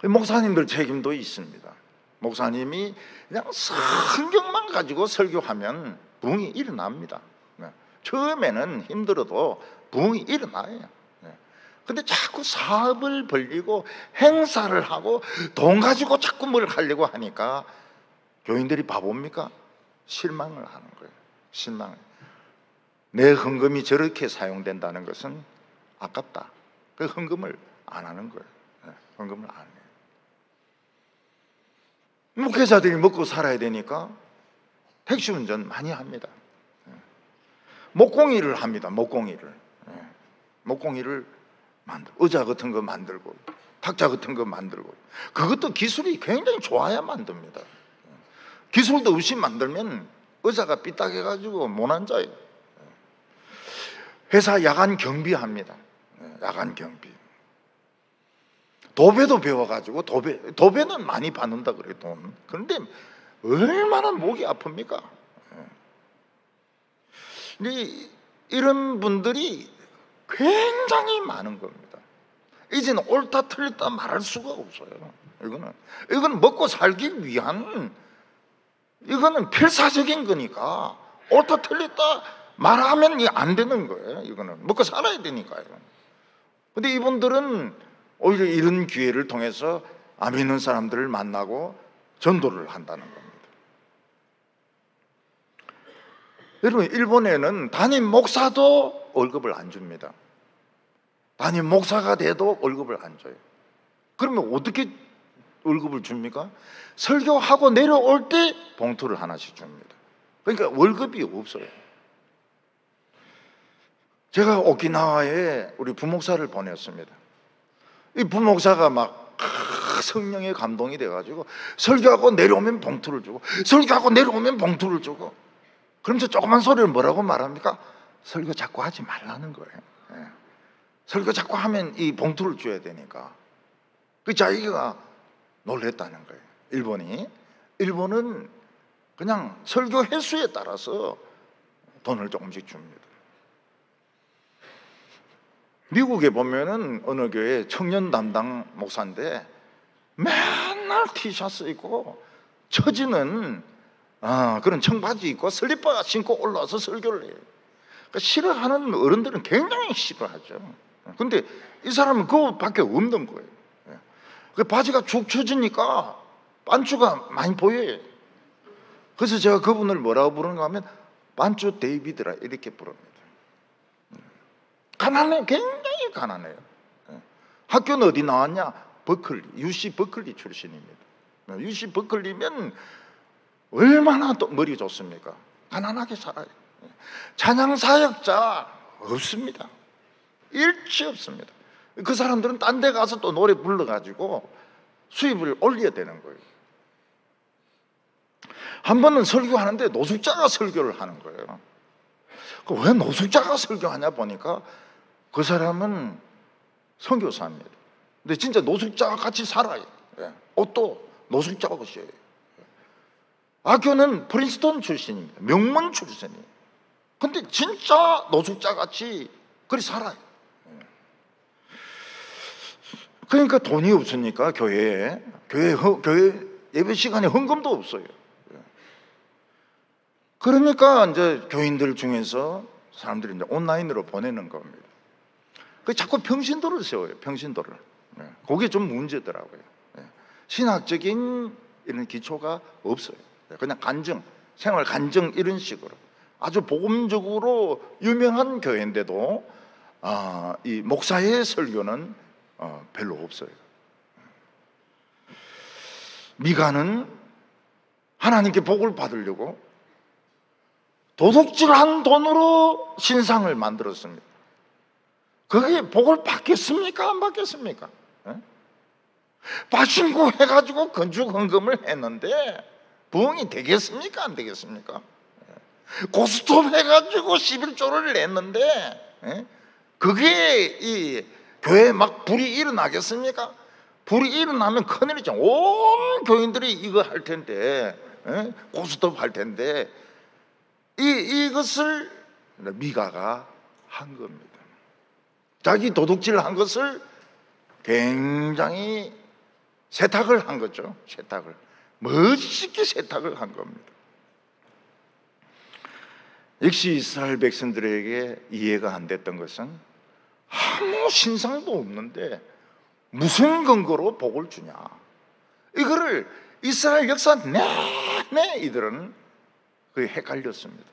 목사님들 책임도 있습니다. 목사님이 그냥 성경만 가지고 설교하면 부흥이 일어납니다. 처음에는 힘들어도 부흥이 일어나요. 근데 자꾸 사업을 벌리고 행사를 하고 돈 가지고 자꾸 뭘 하려고 하니까 교인들이 바보입니까? 실망을 하는 거예요. 실망을. 내 헌금이 저렇게 사용된다는 것은 아깝다. 그 헌금을 안 하는 거예요. 헌금을 안 해요. 목회자들이 먹고 살아야 되니까 택시 운전 많이 합니다. 목공일을 합니다. 목공일을 만들고 의자 같은 거 만들고 탁자 같은 거 만들고. 그것도 기술이 굉장히 좋아야 만듭니다. 기술도 없이 만들면 의자가 삐딱해가지고 못 앉아요. 회사 야간 경비합니다. 야간 경비. 도배도 배워가지고 도배는 많이 받는다 그래요, 돈. 그런데 얼마나 목이 아픕니까? 근데 이런 분들이 굉장히 많은 겁니다. 이제는 옳다 틀렸다 말할 수가 없어요. 이거는 먹고 살기 위한, 이거는 필사적인 거니까 옳다 틀렸다 말하면 안 되는 거예요. 이거는 먹고 살아야 되니까요. 근데 이분들은 오히려 이런 기회를 통해서 안 믿는 사람들을 만나고 전도를 한다는 겁니다. 여러분, 일본에는 담임 목사도 월급을 안 줍니다. 담임 목사가 돼도 월급을 안 줘요. 그러면 어떻게 월급을 줍니까? 설교하고 내려올 때 봉투를 하나씩 줍니다. 그러니까 월급이 없어요. 제가 오키나와에 우리 부목사를 보냈습니다. 이 부목사가 막 성령의 감동이 돼가지고 설교하고 내려오면 봉투를 주고, 설교하고 내려오면 봉투를 주고, 그러면서 조그만 소리를 뭐라고 말합니까? 설교 자꾸 하지 말라는 거예요. 설교 자꾸 하면 이 봉투를 줘야 되니까. 그 자기가 놀랬다는 거예요. 일본은 그냥 설교 횟수에 따라서 돈을 조금씩 줍니다. 미국에 보면은 어느 교회 청년 담당 목사인데 맨날 티셔츠 입고 처지는 그런 청바지 입고 슬리퍼 신고 올라와서 설교를 해요. 그러니까 싫어하는 어른들은 굉장히 싫어하죠. 근데 이 사람은 그거밖에 없는 거예요. 그 바지가 축 처지니까 반주가 많이 보여요. 그래서 제가 그분을 뭐라고 부르는가 하면 반주 데이비드라 이렇게 부릅니다. 가난해요. 굉장히 가난해요. 학교는 어디 나왔냐? 버클리, UC 버클리 출신입니다. UC 버클리면 얼마나 또 머리 좋습니까? 가난하게 살아요. 찬양 사역자 없습니다. 일치 없습니다. 그 사람들은 딴 데 가서 또 노래 불러가지고 수입을 올려야 되는 거예요. 한 번은 설교하는데 노숙자가 설교를 하는 거예요. 왜 노숙자가 설교하냐 보니까 그 사람은 선교사입니다. 근데 진짜 노숙자와 같이 살아요. 옷도 노숙자 옷이에요. 학교는 프린스턴 출신입니다. 명문 출신이에요. 근데 진짜 노숙자 같이 그리 살아요. 그러니까 돈이 없으니까 교회 예배 시간에 헌금도 없어요. 그러니까 이제 교인들 중에서 사람들이 이제 온라인으로 보내는 겁니다. 그 자꾸 평신도를 세워요. 평신도를. 그게 좀 문제더라고요. 신학적인 이런 기초가 없어요. 그냥 간증, 생활 간증 이런 식으로 아주 복음적으로 유명한 교회인데도 이 목사의 설교는 별로 없어요. 미가는 하나님께 복을 받으려고 도둑질한 돈으로 신상을 만들었습니다. 그게 복을 받겠습니까? 안 받겠습니까? 바신구 해가지고 건축헌금을 했는데 부흥이 되겠습니까? 안 되겠습니까? 고스톱 해가지고 11조를 냈는데 그게 이 교회에 막 불이 일어나겠습니까? 불이 일어나면 큰일이죠. 온 교인들이 이거 할 텐데, 고스톱 할 텐데, 이것을 미가가 한 겁니다. 자기 도둑질 한 것을 굉장히 세탁을 한 거죠. 세탁을. 멋있게 세탁을 한 겁니다. 역시 이스라엘 백성들에게 이해가 안 됐던 것은 아무 신상도 없는데 무슨 근거로 복을 주냐. 이거를 이스라엘 역사 내내 이들은 그게 헷갈렸습니다.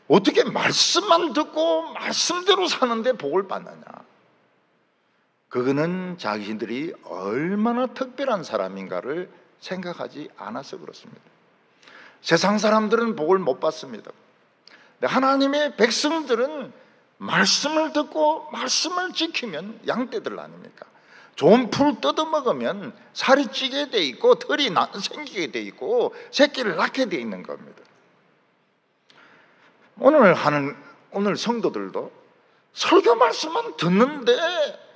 어떻게 말씀만 듣고 말씀대로 사는데 복을 받느냐. 그거는 자기들이 얼마나 특별한 사람인가를 생각하지 않아서 그렇습니다. 세상 사람들은 복을 못 받습니다. 하나님의 백성들은 말씀을 듣고 말씀을 지키면 양떼들 아닙니까? 좋은 풀 뜯어먹으면 살이 찌게 돼 있고 털이 생기게 돼 있고 새끼를 낳게 돼 있는 겁니다. 오늘 성도들도 설교 말씀만 듣는데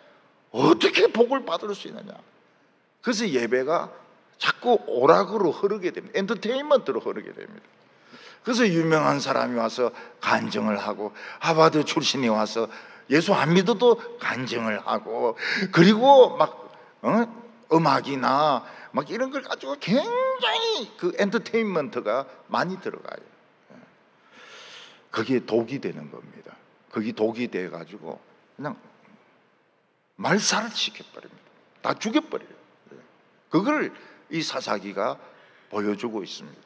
어떻게 복을 받을 수 있느냐? 그래서 예배가 자꾸 오락으로 흐르게 됩니다. 엔터테인먼트로 흐르게 됩니다. 그래서 유명한 사람이 와서 간증을 하고, 하버드 출신이 와서 예수 안 믿어도 간증을 하고, 그리고 막 음악이나 막 이런 걸 가지고 굉장히 그 엔터테인먼트가 많이 들어가요. 그게 독이 되는 겁니다. 그게 독이 돼 가지고 그냥 말살을 시켜버립니다. 다 죽여버려요. 그걸 이 사사기가 보여주고 있습니다.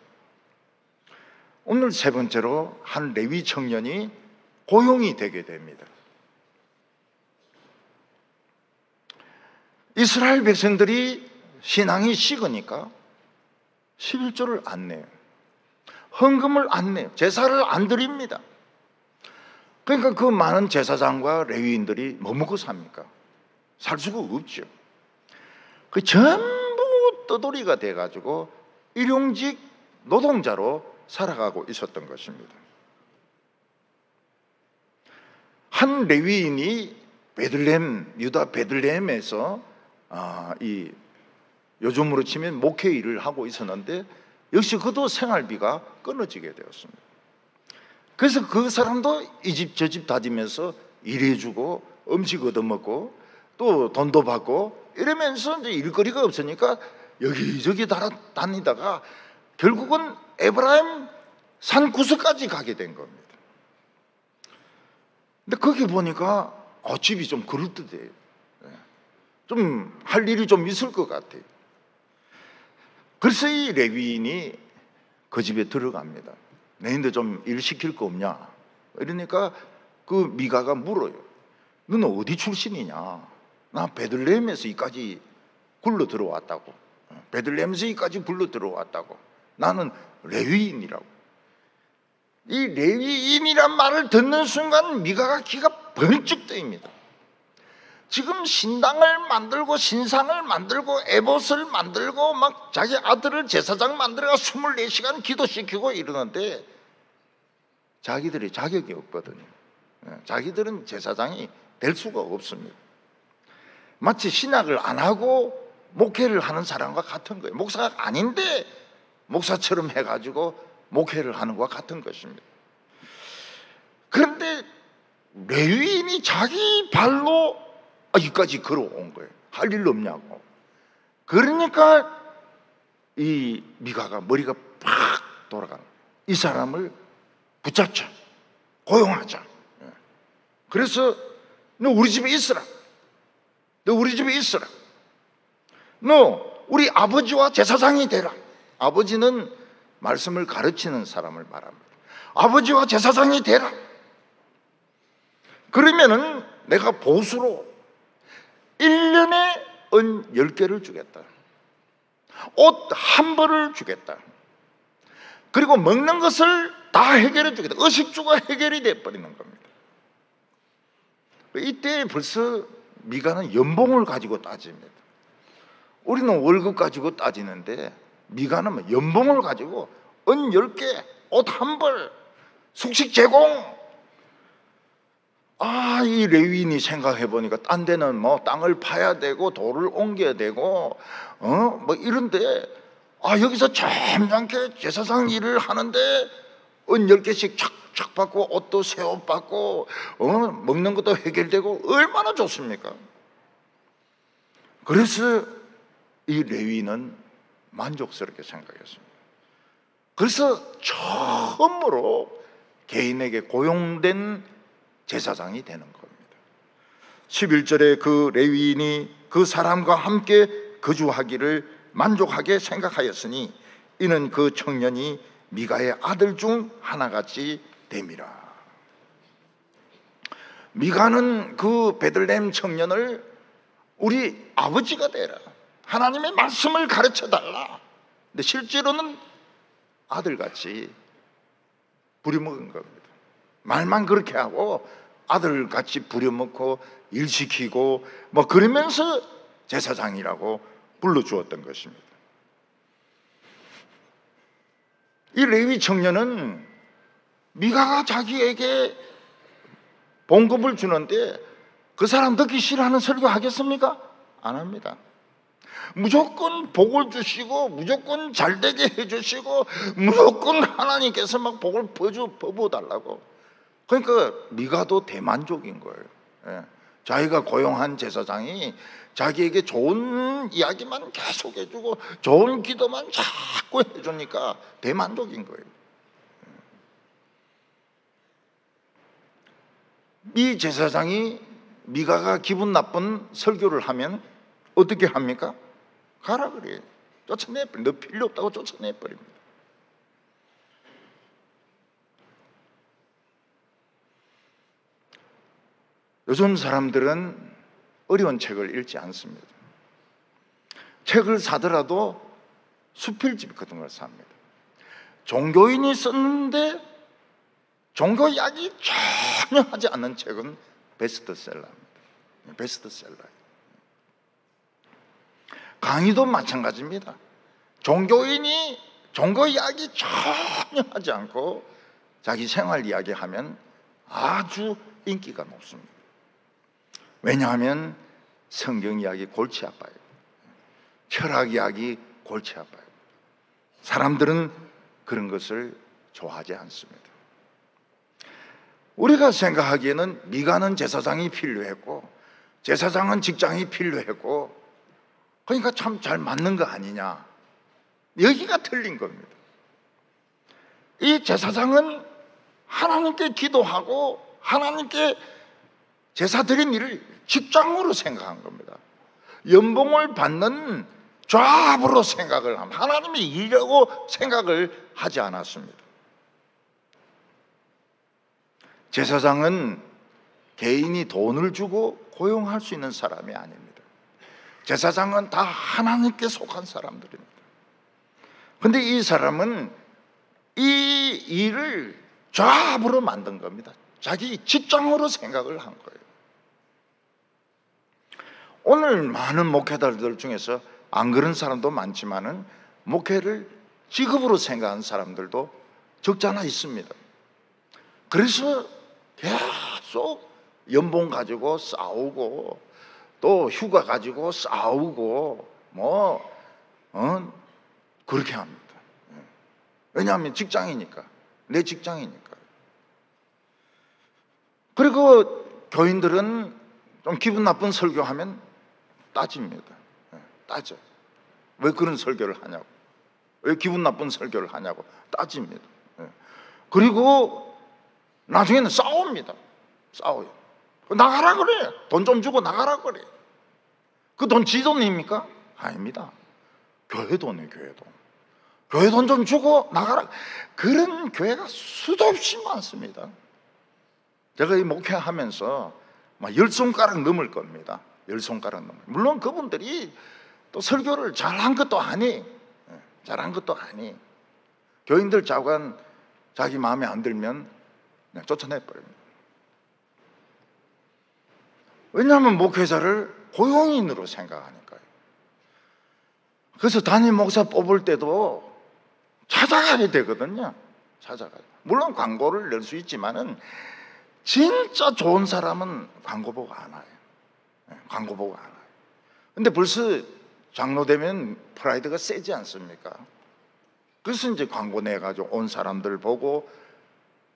오늘 세 번째로 한 레위 청년이 고용이 되게 됩니다. 이스라엘 백성들이 신앙이 식으니까 11조를 안 내요. 헌금을 안 내요. 제사를 안 드립니다. 그러니까 그 많은 제사장과 레위인들이 뭐 먹고 삽니까? 살 수가 없죠. 그 전부 떠돌이가 돼가지고 일용직 노동자로 살아가고 있었던 것입니다. 한 레위인이 유다 베들레헴에서 이 요즘으로 치면 목회 일을 하고 있었는데 역시 그도 생활비가 끊어지게 되었습니다. 그래서 그 사람도 이 집 저 집 다니면서 일해주고 음식 얻어먹고 또 돈도 받고 이러면서 이제 일거리가 없으니까 여기저기 다니다가 결국은 에브라임 산 구석까지 가게 된 겁니다. 근데 거기 보니까 집이 좀 그럴듯해요. 좀 할 일이 좀 있을 것 같아요. 그래서 이 레위인이 그 집에 들어갑니다. 너희들 좀 일 시킬 거 없냐? 이러니까 그 미가가 물어요. 너는 어디 출신이냐? 나 베들레헴에서 이까지 굴러 들어왔다고. 베들레헴에서 이까지 굴러 들어왔다고. 나는 레위인이라고. 이 레위인이란 말을 듣는 순간 미가가 기가 번쩍 뜨입니다. 지금 신당을 만들고 신상을 만들고 에봇을 만들고 막 자기 아들을 제사장 만들어가 24시간 기도시키고 이러는데 자기들이 자격이 없거든요. 자기들은 제사장이 될 수가 없습니다. 마치 신학을 안 하고 목회를 하는 사람과 같은 거예요. 목사가 아닌데 목사처럼 해가지고 목회를 하는 것과 같은 것입니다. 그런데 레위인이 자기 발로 여기까지 걸어온 거예요. 할 일 없냐고. 그러니까 이 미가가 머리가 팍 돌아가는 거예요. 이 사람을 붙잡자, 고용하자. 그래서 너 우리 집에 있으라. 너 우리 집에 있으라. 너 우리 아버지와 제사장이 되라. 아버지는 말씀을 가르치는 사람을 말합니다. 아버지와 제사장이 되라. 그러면은 내가 보수로 1년에 은 10개를 주겠다. 옷 한 벌을 주겠다. 그리고 먹는 것을 다 해결해 주겠다. 의식주가 해결이 돼버리는 겁니다. 이때 벌써 미가는 연봉을 가지고 따집니다. 우리는 월급 가지고 따지는데 미가는 연봉을 가지고 은 10개, 옷 한 벌, 숙식 제공. 이 레위인이 생각해 보니까 딴 데는 뭐 땅을 파야 되고 돌을 옮겨야 되고 뭐 이런데 여기서 점잖게 제사장 일을 하는데 은 10개씩 착착 받고 옷도 새 옷 받고 먹는 것도 해결되고 얼마나 좋습니까? 그래서 이 레위인은 만족스럽게 생각했습니다. 그래서 처음으로 개인에게 고용된 제사장이 되는 겁니다. 11절에 그 레위인이 그 사람과 함께 거주하기를 만족하게 생각하였으니 이는 그 청년이 미가의 아들 중 하나같이 됨이라. 미가는 그 베들레헴 청년을 우리 아버지가 되라. 하나님의 말씀을 가르쳐 달라. 근데 실제로는 아들같이 부려먹은 겁니다. 말만 그렇게 하고 아들같이 부려먹고 일시키고 뭐 그러면서 제사장이라고 불러주었던 것입니다. 이 레위 청년은 미가가 자기에게 봉급을 주는데 그 사람 듣기 싫어하는 설교 하겠습니까? 안 합니다. 무조건 복을 주시고 무조건 잘되게 해주시고 무조건 하나님께서 막 복을 퍼부어달라고. 그러니까 미가도 대만족인 거예요. 예. 자기가 고용한 제사장이 자기에게 좋은 이야기만 계속 해주고 좋은 기도만 자꾸 해주니까 대만족인 거예요. 이 제사장이 미가가 기분 나쁜 설교를 하면 어떻게 합니까? 가라 그래요. 쫓아내버립니다. 너 필요 없다고 쫓아내버립니다. 요즘 사람들은 어려운 책을 읽지 않습니다. 책을 사더라도 수필집 같은 걸 삽니다. 종교인이 썼는데 종교 이야기 전혀 하지 않는 책은 베스트셀러입니다. 베스트셀러예요. 강의도 마찬가지입니다. 종교인이 종교 이야기 전혀 하지 않고 자기 생활 이야기 하면 아주 인기가 높습니다. 왜냐하면 성경 이야기 골치 아파요. 철학 이야기 골치 아파요. 사람들은 그런 것을 좋아하지 않습니다. 우리가 생각하기에는 미가는 제사장이 필요했고 제사장은 직장이 필요했고 그러니까 참 잘 맞는 거 아니냐. 여기가 틀린 겁니다. 이 제사장은 하나님께 기도하고 하나님께 제사 드린 일을 직장으로 생각한 겁니다. 연봉을 받는 잡으로 생각을 합니다. 하나님의 일이라고 생각을 하지 않았습니다. 제사장은 개인이 돈을 주고 고용할 수 있는 사람이 아닙니다. 제사장은 다 하나님께 속한 사람들입니다. 그런데 이 사람은 이 일을 잡으로 만든 겁니다. 자기 직장으로 생각을 한 거예요. 오늘 많은 목회자들 중에서 안 그런 사람도 많지만은 목회를 직업으로 생각하는 사람들도 적지 않아 있습니다. 그래서 계속 연봉 가지고 싸우고 또 휴가 가지고 싸우고 그렇게 합니다. 왜냐하면 직장이니까, 내 직장이니까. 그리고 교인들은 좀 기분 나쁜 설교하면 따집니다. 따져. 왜 그런 설교를 하냐고, 왜 기분 나쁜 설교를 하냐고 따집니다. 그리고 나중에는 싸웁니다. 싸워요. 나가라 그래. 돈 좀 주고 나가라 그래. 그 돈 지 돈입니까? 아닙니다. 교회 돈이에요. 교회 돈. 교회 돈 좀 주고 나가라. 그런 교회가 수도 없이 많습니다. 제가 이 목회하면서 막 10손가락 넘을 겁니다. 10손가락 넘을. 물론 그분들이 또 설교를 잘한 것도 아니, 잘한 것도 아니. 교인들 자기 마음에 안 들면 그냥 쫓아내버립니다. 왜냐하면 목회자를 고용인으로 생각하니까요. 그래서 담임 목사 뽑을 때도 찾아가야 되거든요. 찾아가요. 물론 광고를 낼 수 있지만은 진짜 좋은 사람은 광고 보고 안 와요. 광고 보고 안 와요. 근데 벌써 장로 되면 프라이드가 세지 않습니까? 그래서 이제 광고 내가지고 온 사람들 보고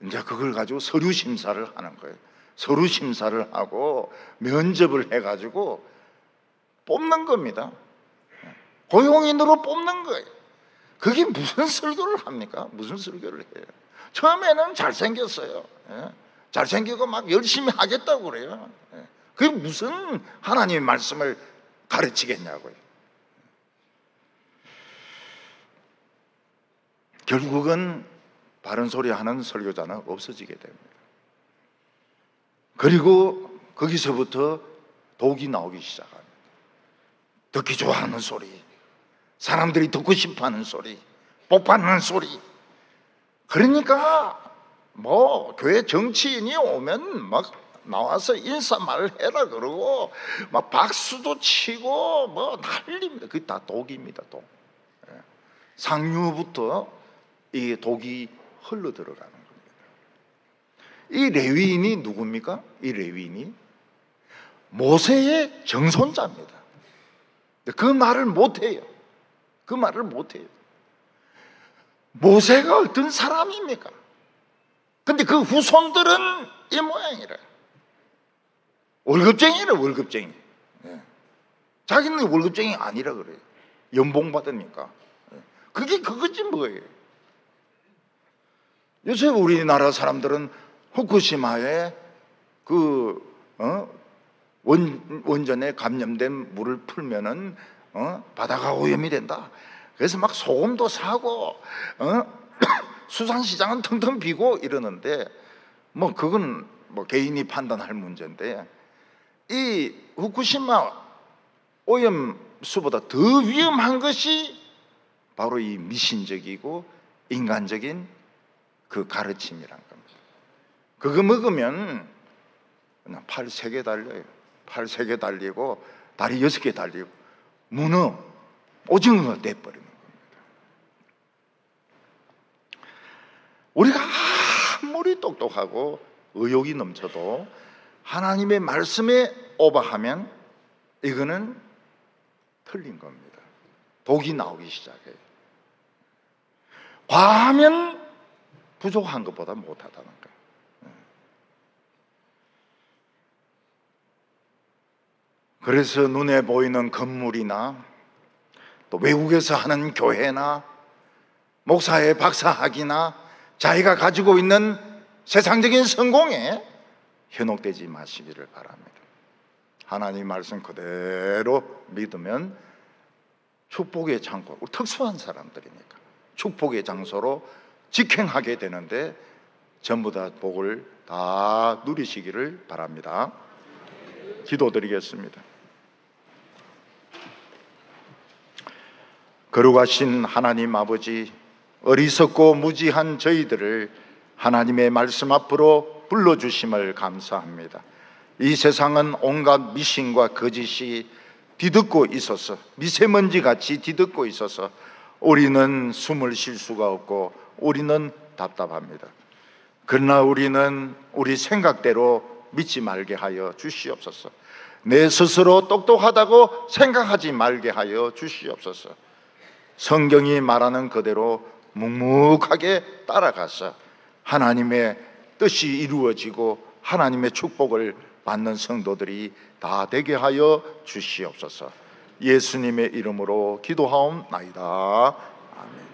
이제 그걸 가지고 서류 심사를 하는 거예요. 서류 심사를 하고 면접을 해가지고 뽑는 겁니다. 고용인으로 뽑는 거예요. 그게 무슨 설교를 합니까? 무슨 설교를 해요? 처음에는 잘생겼어요. 잘생기고 막 열심히 하겠다고 그래요. 그게 무슨 하나님의 말씀을 가르치겠냐고요. 결국은 바른 소리 하는 설교자는 없어지게 됩니다. 그리고 거기서부터 독이 나오기 시작합니다. 듣기 좋아하는 소리, 사람들이 듣고 싶어하는 소리, 복받는 소리. 그러니까 뭐 교회 정치인이 오면 막 나와서 인사말을 해라 그러고 막 박수도 치고 뭐 난립니다. 그게 다 독입니다. 독. 상류부터 이 독이 흘러 들어가는 겁니다. 이 레위인이 누굽니까? 이 레위인이 모세의 정손자입니다. 그 말을 못해요. 그 말을 못해요. 모세가 어떤 사람입니까? 근데 그 후손들은 이 모양이래. 월급쟁이래, 월급쟁이. 자기는 월급쟁이 아니라 그래요. 연봉 받으니까. 그게 그거지 뭐예요. 요새 우리나라 사람들은 후쿠시마에 원전에 감염된 물을 풀면은 바다가 오염이 된다. 그래서 막 소금도 사고 수산시장은 텅텅 비고 이러는데 뭐 그건 뭐 개인이 판단할 문제인데 이 후쿠시마 오염수보다 더 위험한 것이 바로 이 미신적이고 인간적인 그 가르침이란 겁니다. 그거 먹으면 그냥 팔 3개 달려요. 팔 3개 달리고 다리 6개 달리고 문어, 오징어가 돼버리는 겁니다. 우리가 아무리 똑똑하고 의욕이 넘쳐도 하나님의 말씀에 오버하면 이거는 틀린 겁니다. 독이 나오기 시작해요. 과하면 부족한 것보다 못하다는 거예요. 그래서 눈에 보이는 건물이나 또 외국에서 하는 교회나 목사의 박사학위나 자기가 가지고 있는 세상적인 성공에 현혹되지 마시기를 바랍니다. 하나님 말씀 그대로 믿으면 축복의 창고, 특수한 사람들이니까 축복의 장소로 직행하게 되는데 전부 다 복을 다 누리시기를 바랍니다. 기도드리겠습니다. 거룩하신 하나님 아버지, 어리석고 무지한 저희들을 하나님의 말씀 앞으로 불러주심을 감사합니다. 이 세상은 온갖 미신과 거짓이 뒤덮고 있어서 미세먼지같이 뒤덮고 있어서 우리는 숨을 쉴 수가 없고 우리는 답답합니다. 그러나 우리는 우리 생각대로 믿지 말게 하여 주시옵소서. 내 스스로 똑똑하다고 생각하지 말게 하여 주시옵소서. 성경이 말하는 그대로 묵묵하게 따라가서 하나님의 뜻이 이루어지고 하나님의 축복을 받는 성도들이 다 되게 하여 주시옵소서. 예수님의 이름으로 기도하옵나이다. 아멘.